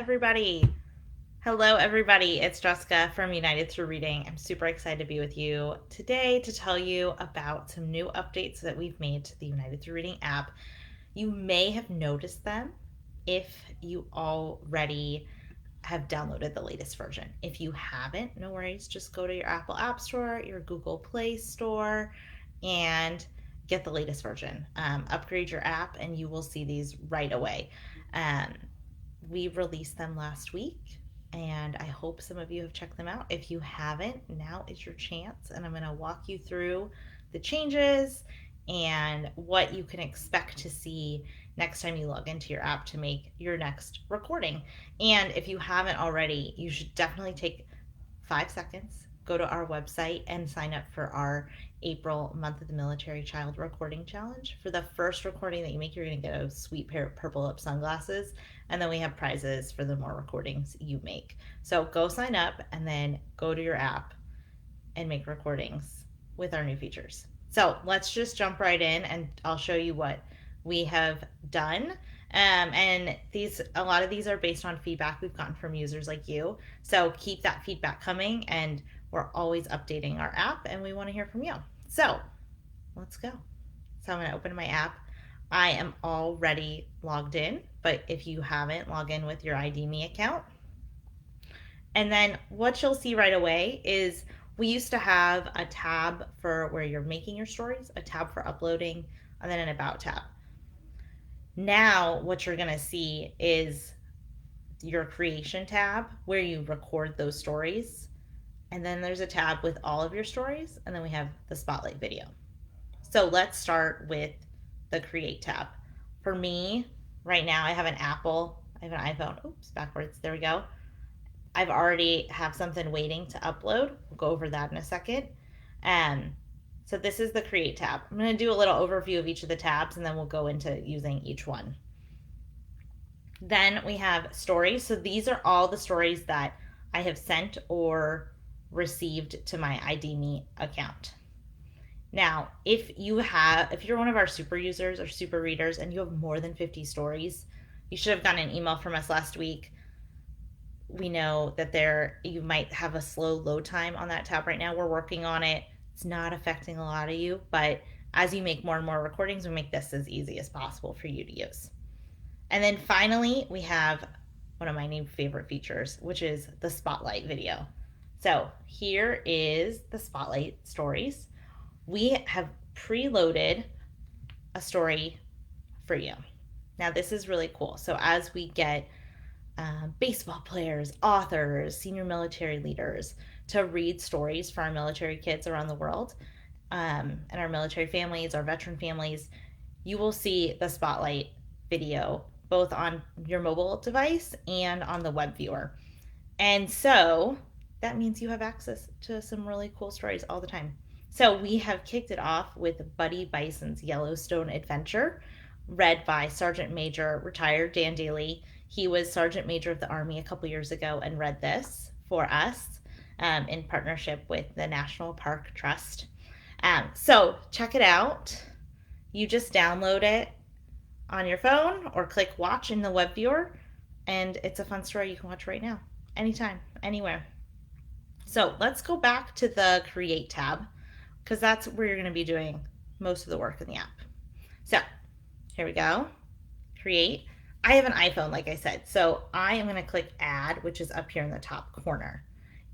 Everybody. Hello, everybody. It's Jessica from United Through Reading. I'm super excited to be with you today to tell you about some new updates that we've made to the United Through Reading app. You may have noticed them if you already have downloaded the latest version. If you haven't, no worries. Just go to your Apple App Store, your Google Play Store, and get the latest version. Upgrade your app, and you will see these right away. Um, we released them last week, and I hope some of you have checked them out. If you haven't, now is your chance, and I'm going to walk you through the changes and what you can expect to see next time you log into your app to make your next recording. And if you haven't already, you should definitely take 5 seconds, go to our website, and sign up for our April Month of the Military Child Recording Challenge. For the first recording that you make, you're going to get a sweet pair of purple lip sunglasses, and then we have prizes for the more recordings you make. So go sign up and then go to your app and make recordings with our new features. So let's just jump right in, and I'll show you what we have done. And a lot of these are based on feedback we've gotten from users like you. So keep that feedback coming, and we're always updating our app, and we want to hear from you. So let's go. So I'm going to open my app. I am already logged in, but if you haven't, log in with your ID.me account. And then what you'll see right away is we used to have a tab for where you're making your stories, a tab for uploading, and then an about tab. Now what you're going to see is your creation tab where you record those stories. And then there's a tab with all of your stories, and then we have the spotlight video. So let's start with the create tab. For me, right now I have an Apple, I have an iPhone. Oops, backwards. There we go. I've already have something waiting to upload. We'll go over that in a second. So this is the create tab. I'm going to do a little overview of each of the tabs, and then we'll go into using each one. Then we have stories. So these are all the stories that I have sent or received to my ID.me account. Now, if you're one of our super users or super readers and you have more than 50 stories, you should have gotten an email from us last week. We know that you might have a slow load time on that tab right now. We're working on it. It's not affecting a lot of you, but as you make more and more recordings, we make this as easy as possible for you to use. And then finally, we have one of my new favorite features, which is the spotlight video. So here is the spotlight stories. We have preloaded a story for you. Now this is really cool. So as we get baseball players, authors, senior military leaders to read stories for our military kids around the world, and our military families, our veteran families, you will see the spotlight video both on your mobile device and on the web viewer. And so that means you have access to some really cool stories all the time. So we have kicked it off with Buddy Bison's Yellowstone Adventure, read by Sergeant Major retired Dan Daly. He was Sergeant Major of the Army a couple years ago and read this for us in partnership with the National Park Trust. So check it out. You just download it on your phone or click watch in the web viewer, and it's a fun story you can watch right now, anytime, anywhere. So let's go back to the create tab, because that's where you're going to be doing most of the work in the app. So here we go. Create. I have an iPhone, like I said, so I am going to click add, which is up here in the top corner.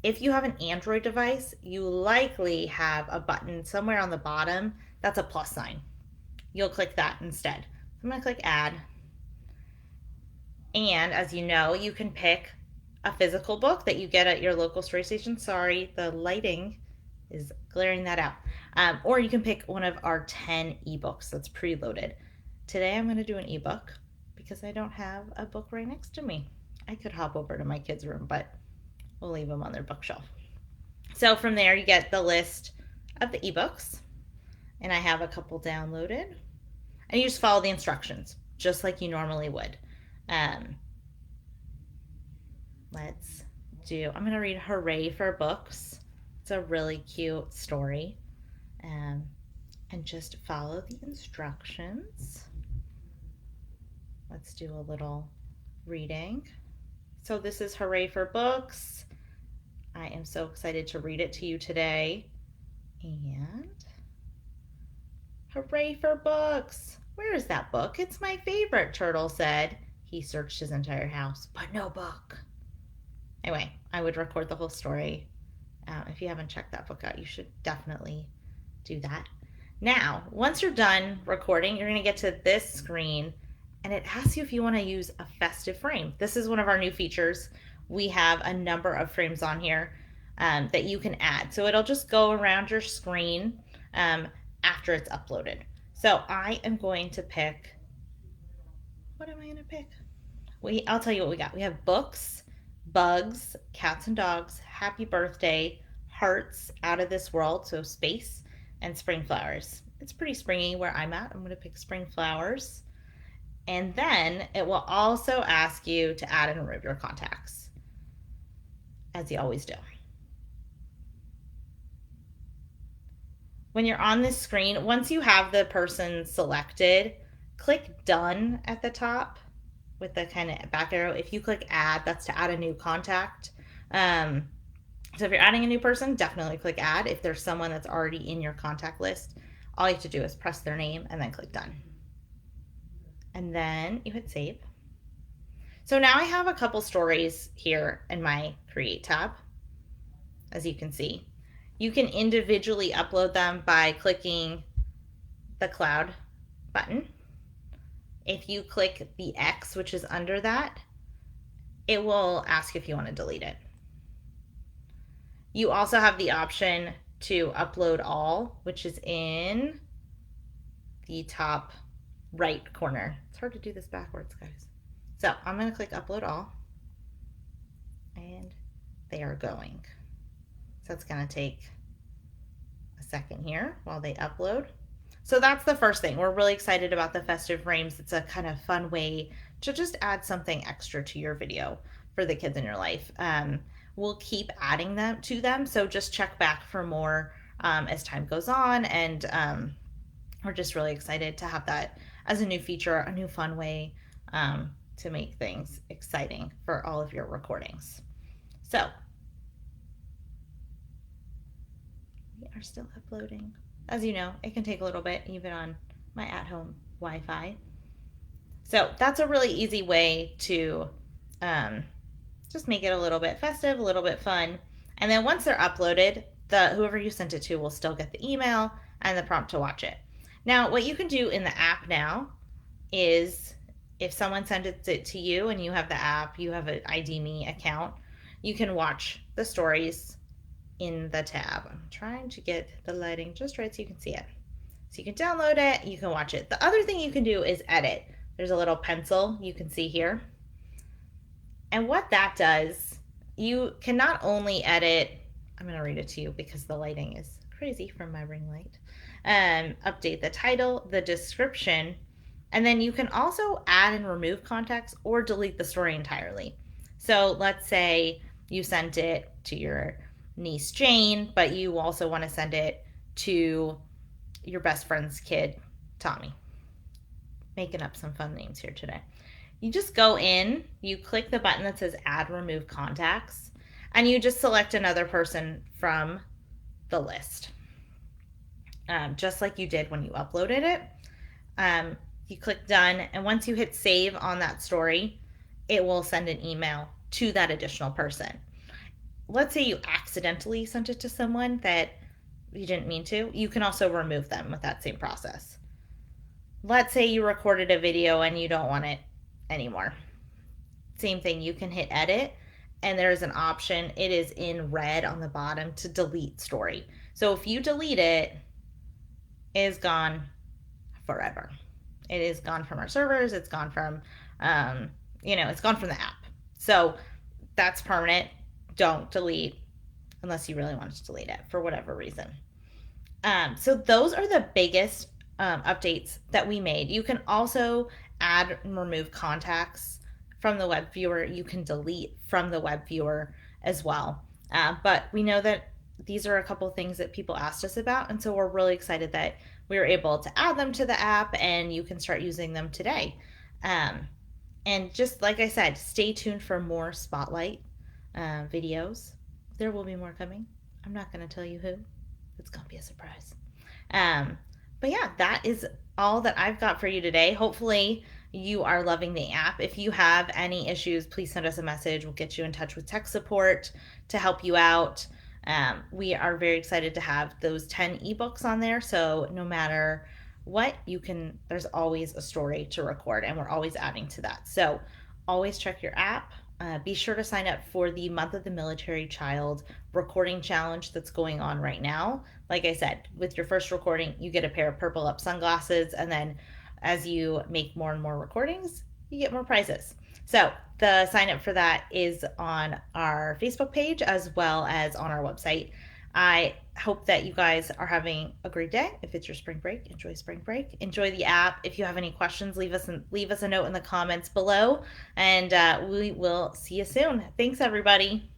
If you have an Android device, you likely have a button somewhere on the bottom that's a plus sign. You'll click that instead. I'm going to click add. And as you know, you can pick a physical book that you get at your local story station. Sorry, the lighting is glaring that out. Or you can pick one of our 10 ebooks that's preloaded. Today I'm going to do an ebook because I don't have a book right next to me. I could hop over to my kids' room, but we'll leave them on their bookshelf. So from there you get the list of the ebooks, and I have a couple downloaded. And you just follow the instructions just like you normally would. I'm going to read Hooray for Books. It's a really cute story. And just follow the instructions. Let's do a little reading. So this is Hooray for Books. I am so excited to read it to you today. And hooray for books! Where is that book? It's my favorite, Turtle said. He searched his entire house, but no book. Anyway, I would record the whole story. If you haven't checked that book out, you should definitely do that. Now, once you're done recording, you're going to get to this screen and it asks you if you want to use a festive frame. This is one of our new features. We have a number of frames on here that you can add. So it'll just go around your screen after it's uploaded. So I am going to pick, what am I going to pick? I'll tell you what we got. We have books, bugs, cats and dogs, happy birthday, hearts, out of this world, so space, and spring flowers. It's pretty springy where I'm at. I'm going to pick spring flowers. And then it will also ask you to add and remove your contacts, as you always do. When you're on this screen, once you have the person selected, click done at the top with the kind of back arrow. If you click add, that's to add a new contact. So if you're adding a new person, definitely click add. If there's someone that's already in your contact list, all you have to do is press their name and then click done. And then you hit save. So now I have a couple stories here in my create tab, as you can see. You can individually upload them by clicking the cloud button. If you click the X, which is under that, it will ask if you want to delete it. You also have the option to upload all, which is in the top right corner. It's hard to do this backwards, guys. So I'm going to click upload all, and they are going. So it's going to take a second here while they upload. So that's the first thing. We're really excited about the festive frames. It's a kind of fun way to just add something extra to your video for the kids in your life. We'll keep adding them to them, so just check back for more as time goes on, and we're just really excited to have that as a new feature, a new fun way to make things exciting for all of your recordings. So we are still uploading. As you know, it can take a little bit even on my at-home Wi-Fi. So that's a really easy way to just make it a little bit festive, a little bit fun. And then once they're uploaded, whoever you sent it to will still get the email and the prompt to watch it. Now, what you can do in the app now is if someone sends it to you and you have the app, you have an ID Me account, you can watch the stories in the tab. I'm trying to get the lighting just right so you can see it. So you can download it, you can watch it. The other thing you can do is edit. There's a little pencil you can see here. And what that does, you can not only edit, I'm going to read it to you because the lighting is crazy from my ring light, update the title, the description, and then you can also add and remove contacts or delete the story entirely. So let's say you sent it to your niece Jane, but you also want to send it to your best friend's kid, Tommy. Making up some fun names here today. You just go in, you click the button that says add remove contacts, and you just select another person from the list. Just like you did when you uploaded it. You click done, and once you hit save on that story, it will send an email to that additional person. Let's say you accidentally sent it to someone that you didn't mean to. You can also remove them with that same process. Let's say you recorded a video and you don't want it anymore. Same thing, you can hit edit, and there's an option, it is in red on the bottom, to delete story. So if you delete it, it is gone forever. It is gone from our servers, it's gone from, it's gone from the app. So that's permanent. Don't delete unless you really want to delete it for whatever reason. So those are the biggest updates that we made. You can also add and remove contacts from the web viewer. You can delete from the web viewer as well. But we know that these are a couple things that people asked us about, and so we're really excited that we were able to add them to the app and you can start using them today. And just like I said, stay tuned for more spotlight videos. There will be more coming. I'm not going to tell you who. It's going to be a surprise. Um, but yeah, that is all that I've got for you today. Hopefully, you are loving the app. If you have any issues, please send us a message. We'll get you in touch with tech support to help you out. We are very excited to have those 10 ebooks on there. So no matter what, there's always a story to record, and we're always adding to that. So always check your app. Be sure to sign up for the Month of the Military Child recording challenge that's going on right now. Like I said, with your first recording, you get a pair of Purple Up sunglasses, and then as you make more and more recordings, you get more prizes. So the sign up for that is on our Facebook page as well as on our website. I hope that you guys are having a great day. If it's your spring break, enjoy spring break. Enjoy the app. If you have any questions, leave us a note in the comments below, and we will see you soon. Thanks, everybody.